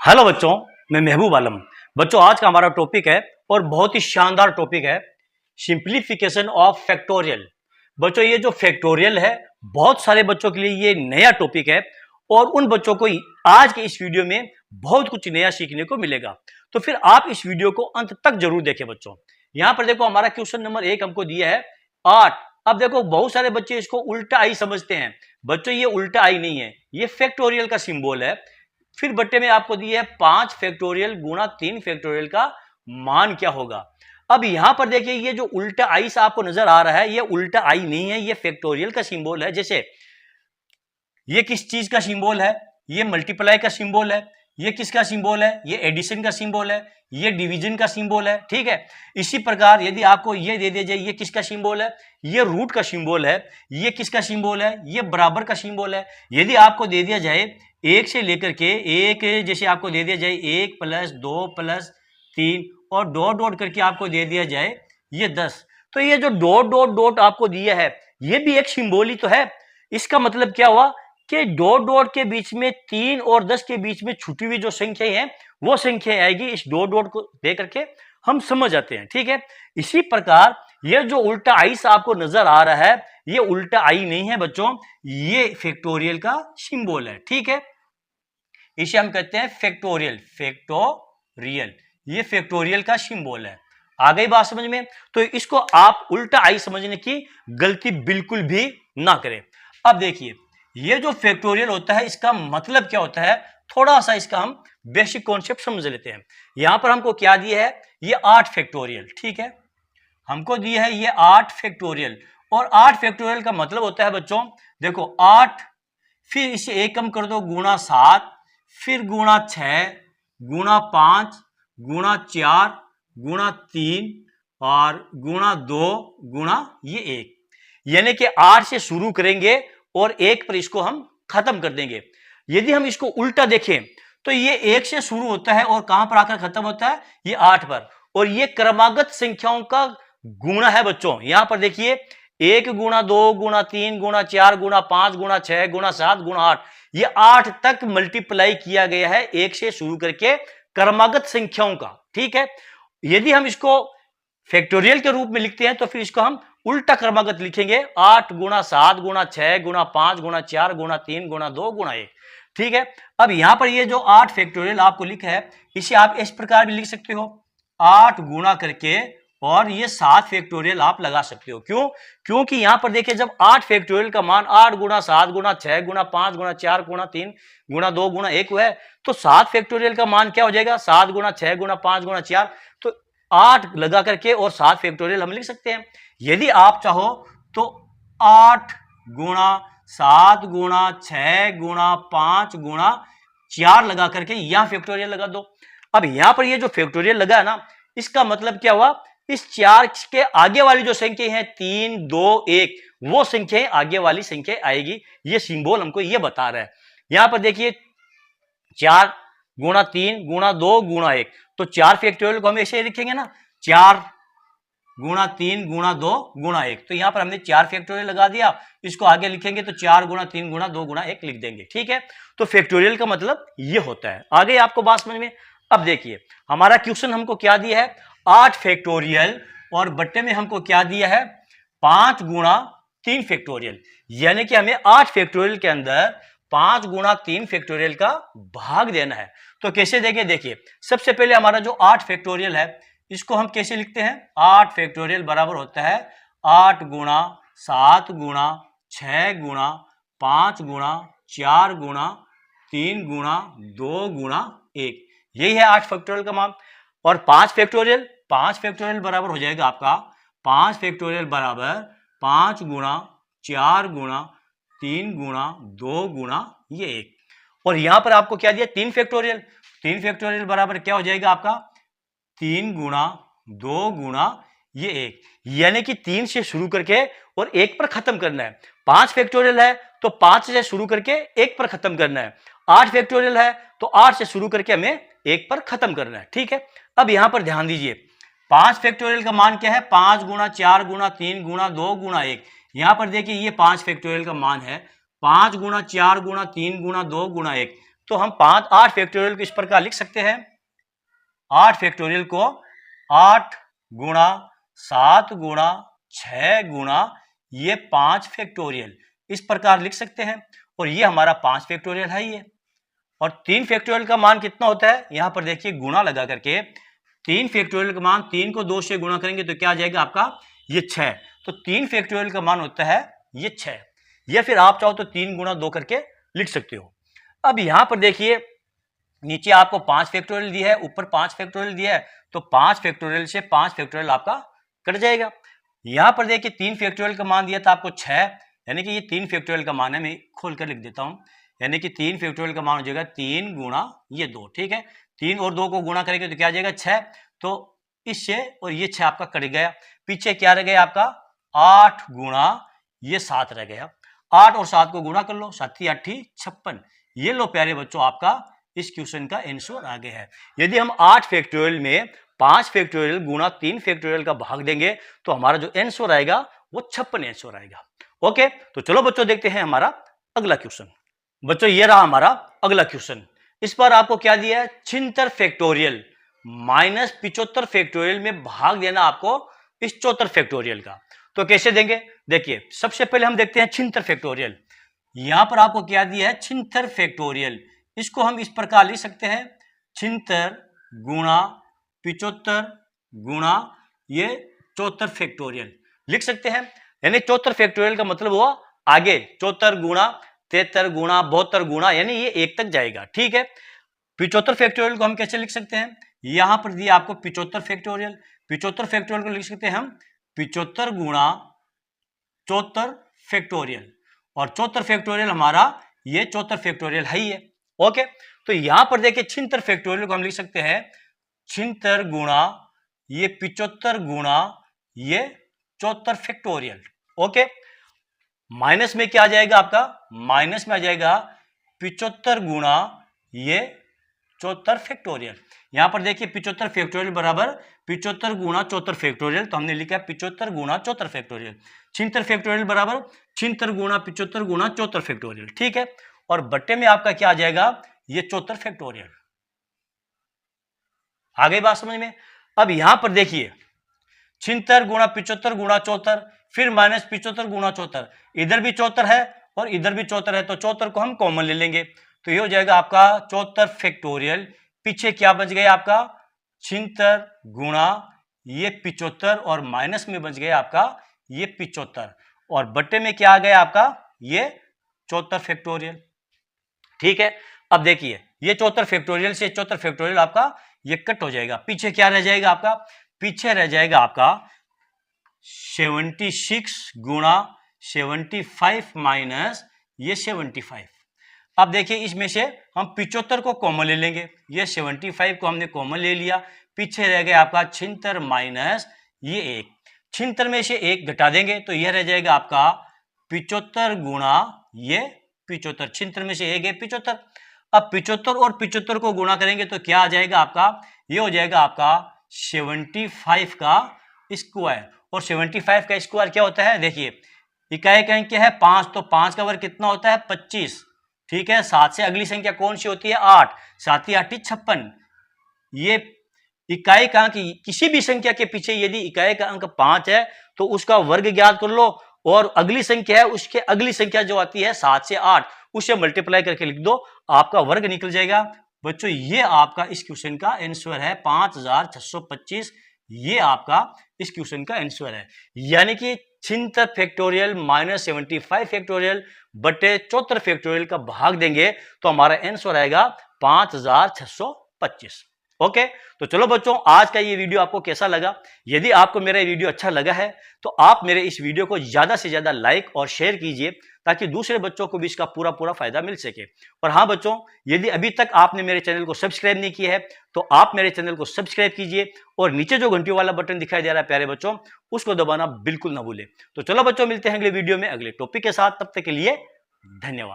Hello बच्चों, मैं महबूब आलम। बच्चों, आज का हमारा टॉपिक है और बहुत ही शानदार टॉपिक है, सिंप्लीफिकेशन ऑफ फैक्टोरियल। बच्चों, ये जो फैक्टोरियल है बहुत सारे बच्चों के लिए ये नया टॉपिक है और उन बच्चों को आज के इस वीडियो में बहुत कुछ नया सीखने को मिलेगा। तो फिर आप इस वीडियो को अंत तक जरूर देखें। बच्चों, यहां पर देखो, हमारा क्वेश्चन नंबर 1 हमको दिया है 8। अब देखो, बहुत सारे बच्चे इसको उल्टा आई समझते हैं। बच्चों, ये उल्टा आई नहीं है, ये फैक्टोरियल का सिंबल है। फिर बट्टे में आपको दिया है 5 फैक्टोरियल गुणा 3 फैक्टोरियल का मान क्या होगा। अब यहां पर देखिए, ये जो उल्टा आई सा आपको नजर आ रहा है, ये उल्टा आई नहीं है, ये फैक्टोरियल का सिंबल है। जैसे ये किस चीज का सिंबल है? ये मल्टीप्लाई का सिंबल है। ये किसका सिंबल है? ये एडिशन का सिंबल है। ये डिवीजन का सिंबल है। ठीक है, इसी प्रकार यदि आपको ये दे दिया जाए, ये किसका सिंबल है? ये रूट का सिंबल है। ये किसका सिंबल है? ये बराबर का सिंबल है। यदि आपको दे दिया जाए 1 से लेकर के 1, जैसे आपको दे दिया जाए 1 + 2 + 3 और डॉट डॉट करके आपको दे दिया जाए ये 10, तो ये जो डॉट डॉट डॉट आपको दिया है, ये भी एक सिंबल ही तो है। इसका मतलब क्या हुआ कि डॉट डॉट के बीच में 3 और 10 के बीच में छुटी हुई जो संख्या है वो संख्या आएगी। इस डॉट डॉट को दे करके हम समझ जाते हैं। ठीक है, इसी प्रकार ये जो उल्टा आई सा आपको नजर आ रहा है, ये उल्टा आई नहीं है बच्चों, ये फैक्टोरियल का सिंबल है। ठीक है, इसे हम कहते हैं फैक्टोरियल। फैक्टोरियल, ये फैक्टोरियल का सिंबल है। आ गई बात समझ में? तो इसको आप उल्टा आई समझने की गलती बिल्कुल भी ना करें। अब देखिए, ये जो फैक्टोरियल होता है, इसका मतलब क्या होता है, थोड़ा सा इसका हम बेसिक कॉन्सेप्ट समझ लेते हैं। यहां पर हमको क्या दिया है? ये 8 फैक्टोरियल। ठीक है, हमको दिया है ये 8 फैक्टोरियल। और 8 फैक्टोरियल का मतलब होता है बच्चों, देखो 8, फिर इसे 1 कम कर दो, गुणा 7, फिर गुणा 6, गुणा 5, गुणा 4, गुणा 3 और गुणा 2, गुणा ये 1। यानी कि 8 से शुरू करेंगे और 1 पर इसको हम खत्म कर देंगे। यदि हम इसको उल्टा देखें तो ये 1 से शुरू होता है और कहां पर आकर खत्म होता है? ये 8 पर। और ये क्रमागत संख्याओं का गुणा है बच्चों। यहां पर देखिए, 1 गुणा 2 गुणा 3 गुणा 4 गुणा 5 गुणा 6 गुणा 7 गुणा 8, ये 8 तक मल्टीप्लाई किया गया है 1 से शुरू करके क्रमागत संख्याओं का। ठीक है, यदि हम इसको फैक्टोरियल के रूप में लिखते हैं तो फिर इसको हम उल्टा क्रमागत लिखेंगे, 8 गुणा 7 गुणा 6 गुणा 5 गुणा 4 गुणा 3 गुणा 2 गुणा 1। ठीक है, अब यहां पर ये जो 8 फैक्टोरियल आपको लिखा है, इसे आप इस प्रकार भी लिख सकते हो, 8 गुणा करके और ये 7 फैक्टोरियल आप लगा सकते हो। क्यों? क्योंकि यहां पर देखिए, जब 8 फैक्टोरियल का मान 8 गुणा 7 गुणा 6 गुणा 5 गुणा 4 गुणा 3 गुणा 2 गुणा 1 है, तो 7 फैक्टोरियल का मान क्या हो जाएगा? 7 गुणा 6 गुणा 5 गुणा 4, तो 8 लगा करके और 7 फैक्टोरियल हम लिख सकते हैं। यदि आप चाहो तो 8 गुणा 7 गुणा 6 गुणा 5 गुणा 4 लगा करके यहां फैक्टोरियल लगा दो। अब यहां पर ये जो फैक्टोरियल लगा है ना, इसका मतलब क्या हुआ? इस 4 के आगे वाली जो संख्या है 3 2 1, वो संख्या आगे वाली संख्या आएगी। ये सिंबल हमको ये बता रहा है। यहां पर देखिए, 4 गुणा 3 गुणा 2 गुणा 1, तो 4 फैक्टोरियल को हम ऐसे लिखेंगे ना, 4 गुणा 3 गुणा 2 गुणा 1। तो यहां पर हमने 4 फैक्टोरियल लगा दिया, इसको आगे लिखेंगे तो 4 गुणा 3 गुणा 2 गुणा 1 लिख देंगे। ठीक है, तो फैक्टोरियल का मतलब ये होता है। आगे आपको बात समझ में? अब देखिए, हमारा क्वेश्चन हमको क्या दिया है? 8 फैक्टोरियल और बट्टे में हमको क्या दिया है? 5 गुणा 3 फैक्टोरियल। यानी कि हमें 8 फैक्टोरियल के अंदर 5 गुणा 3 फैक्टोरियल का भाग देना है। तो कैसे देंगे? देखिए, सबसे पहले हमारा जो 8 फैक्टोरियल है, इसको हम कैसे लिखते हैं? 8 फैक्टोरियल बराबर होता है 8 गुणा 7 गुणा 6 गुणा 5 गुणा 4 गुणा 3 गुणा 2 गुणा 1। यही है 8 फैक्टोरियल का मान। और 5 फैक्टोरियल बराबर हो जाएगा आपका, 5 फैक्टोरियल बराबर 5 गुणा 4 गुणा 3 गुणा 2 गुणा ये 1। और यहां पर आपको क्या दिया? 3 फैक्टोरियल बराबर क्या हो जाएगा आपका? 3 गुणा 2 गुणा ये 1। यानी कि 3 से शुरू करके और 1 पर खत्म करना है। 5 फैक्टोरियल है तो 5 से शुरू करके 1 पर खत्म करना है। 8 फैक्टोरियल है तो 8 से शुरू करके हमें 1 पर खत्म करना है। ठीक है, अब यहां पर ध्यान दीजिए, 5 फैक्टोरियल का मान क्या है? 5 गुणा 4 गुणा 3 गुणा 2 गुणा 1। यहां पर देखिए, ये 5 फैक्टोरियल का मान है 5 गुणा 4 गुणा 3 गुणा 2 गुणा 1। तो हम 8 फैक्टोरियल को इस प्रकार लिख सकते हैं। 8 फैक्टोरियल को 8 गुणा 7 गुणा 6 गुणा ये 5 फैक्टोरियल इस प्रकार लिख सकते हैं। और ये हमारा 5 फैक्टोरियल है ये। और 3 फैक्टोरियल का मान कितना होता है, यहां पर देखिए गुणा लगा करके 3 फैक्टोरियल का मान 3 को 2 से गुणा करेंगे तो क्या आ जाएगा आपका ये 6। तो 3 फैक्टोरियल का मान होता है ये 6, या फिर आप चाहो तो 3 गुणा 2 करके लिख सकते हो। अब यहां पर देखिए नीचे आपको 5 फैक्टोरियल दिया है, ऊपर 5 फैक्टोरियल दिया है, तो 5 फैक्टोरियल से 5 फैक्टोरियल आपका कट जाएगा। यहां पर देखिए 3 फैक्टोरियल का मान दिया था आपको 6, यानी कि ये 3 फैक्टोरियल का मान है, मैं खोल कर लिख देता हूं, यानी कि 3 फैक्टोरियल का मान हो जाएगा 3 गुणा ये 2, ठीक है। 3 और 2 को गुणा करेंगे तो क्या आ जाएगा 6, तो इससे और ये 6 आपका कट गया। पीछे क्या रह गया आपका 8 गुणा ये 7 रह गया। 8 और 7 को गुणा कर लो, 7 8 56। ये लो प्यारे बच्चों आपका इस क्वेश्चन का आंसर आ गया है। यदि हम 8 फैक्टोरियल में 5 फैक्टोरियल गुणा 3 फैक्टोरियल का भाग देंगे तो हमारा जो आंसर आएगा वो 56 आंसर आएगा। ओके, तो चलो बच्चों देखते हैं हमारा अगला क्वेश्चन। बच्चों ये रहा हमारा अगला क्वेश्चन। इस पर आपको क्या दिया है, 76 फैक्टोरियल माइनस 75 फैक्टोरियल में भाग देना आपको इस 74 फैक्टोरियल का। तो कैसे देंगे, देखिए सबसे पहले हम देखते हैं 76 फैक्टोरियल। यहां पर आपको क्या दिया है 76 फैक्टोरियल, इसको हम इस प्रकार लिख सकते हैं 76 गुणा 75 गुणा ये 74 फैक्टोरियल लिख सकते हैं। यानी 74 फैक्टोरियल का मतलब हुआ आगे 74 गुणा 73 गुणा 72 गुणा, यानी ये 1 तक जाएगा, ठीक है। 75 फैक्टोरियल को हम कैसे लिख सकते हैं, यहां पर दिया आपको 75 फैक्टोरियल, 75 फैक्टोरियल को लिख सकते हैं हम 75 गुणा 74 फैक्टोरियल, और 74 फैक्टोरियल हमारा ये 74 फैक्टोरियल है ही है। ओके, तो यहां पर देखिए 76 फैक्टोरियल को हम लिख सकते हैं 76 गुणा ये 75 गुणा ये 74 फैक्टोरियल। ओके, माइनस में क्या आ जाएगा आपका, माइनस में आ जाएगा 75 गुणा ये 74 फैक्टोरियल। यहां पर देखिए 75 फैक्टोरियल बराबर 75 गुणा 74 फैक्टोरियल, तो हमने लिखा है 75 गुणा 74 फैक्टोरियल। 76 फैक्टोरियल बराबर 76 गुणा 75 गुणा 74 फैक्टोरियल, ठीक है। और बट्टे में आपका क्या आ जाएगा ये 74 फैक्टोरियल। आ गई बात समझ में। अब यहां पर देखिए 76 गुणा 75 गुणा 74, फिर माइनस 75 गुणा 74, इधर भी 74 है और इधर भी 74 है, तो 74 को हम कॉमन ले लेंगे, तो ये हो जाएगा आपका 74 फैक्टोरियल। पीछे क्या बच गया आपका 76 गुणा ये 75, और माइनस में बच गया आपका ये 75, और बट्टे में क्या आ गया आपका ये 74 फैक्टोरियल, ठीक है। अब देखिए ये 74 फैक्टोरियल से 74 फैक्टोरियल आपका ये कट हो जाएगा, पीछे क्या रह जाएगा आपका, पीछे रह जाएगा आपका 76 गुणा 75 माइनस ये 75। अब देखिए इसमें से हम 75 को कॉमन ले लेंगे, ये 75 को हमने कॉमन ले लिया, पीछे रह गया आपका 76 माइनस ये 1, 76 में से 1 घटा देंगे तो यह रह जाएगा आपका 75 गुणा ये 75, 76 में से 1 है 75। अब 75 और 75 को गुणा करेंगे तो क्या आ जाएगा आपका, ये हो जाएगा आपका 75 का स्क्वायर, और 75 का स्क्वायर क्या होता है, देखिए इकाई का अंक क्या है 5, तो 5 का वर्ग कितना होता है 25, ठीक है। 7 से अगली संख्या कौन सी होती है 8, 7 8 56। ये इकाई का अंक किसी भी संख्या के पीछे यदि इकाई का अंक 5 है तो उसका वर्ग ज्ञात कर लो, और अगली संख्या है उसके अगली संख्या जो आती है 7 से 8 उससे मल्टीप्लाई करके लिख दो, आपका वर्ग निकल जाएगा। बच्चों ये आपका इस क्वेश्चन का आंसर है 5625, ये आपका इस क्वेश्चन का आंसर है। यानी कि 76 फैक्टोरियल माइनस 75 फैक्टोरियल बटे 74 फैक्टोरियल का भाग देंगे तो हमारा आंसर आएगा 5625। ओके, तो चलो बच्चों आज का ये वीडियो आपको कैसा लगा, यदि आपको मेरा ये वीडियो अच्छा लगा है तो आप मेरे इस वीडियो को ज्यादा से ज्यादा लाइक और शेयर कीजिए ताकि दूसरे बच्चों को भी इसका पूरा फायदा मिल सके। और हाँ बच्चों, यदि अभी तक आपने मेरे चैनल को सब्सक्राइब नहीं किया है तो आप मेरे चैनल को सब्सक्राइब कीजिए, और नीचे जो घंटी वाला बटन दिखाई दे रहा है प्यारे बच्चों उसको दबाना बिल्कुल ना भूलें। तो चलो बच्चों मिलते हैं अगले वीडियो में अगले टॉपिक के साथ, तब तक के लिए धन्यवाद।